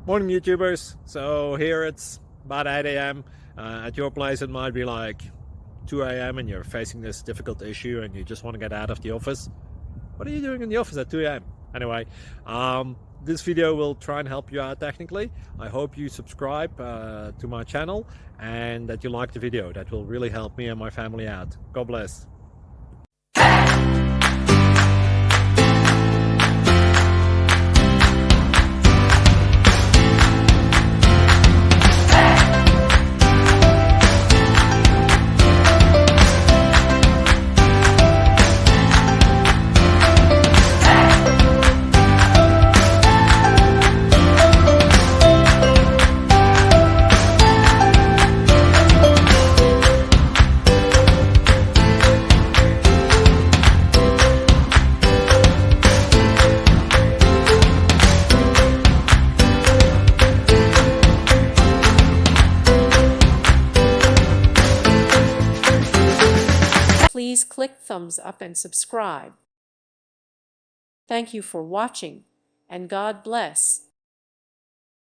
Morning YouTubers. So here it's about 8 a.m. At your place it might be like 2 a.m. and you're facing this difficult issue and you just want to get out of the office. What are you doing in the office at 2 a.m.? Anyway, this video will try and help you out technically. I hope you subscribe to my channel and that you like the video. That will really help me and my family out. God bless. Please click thumbs up and subscribe. Thank you for watching, and God bless.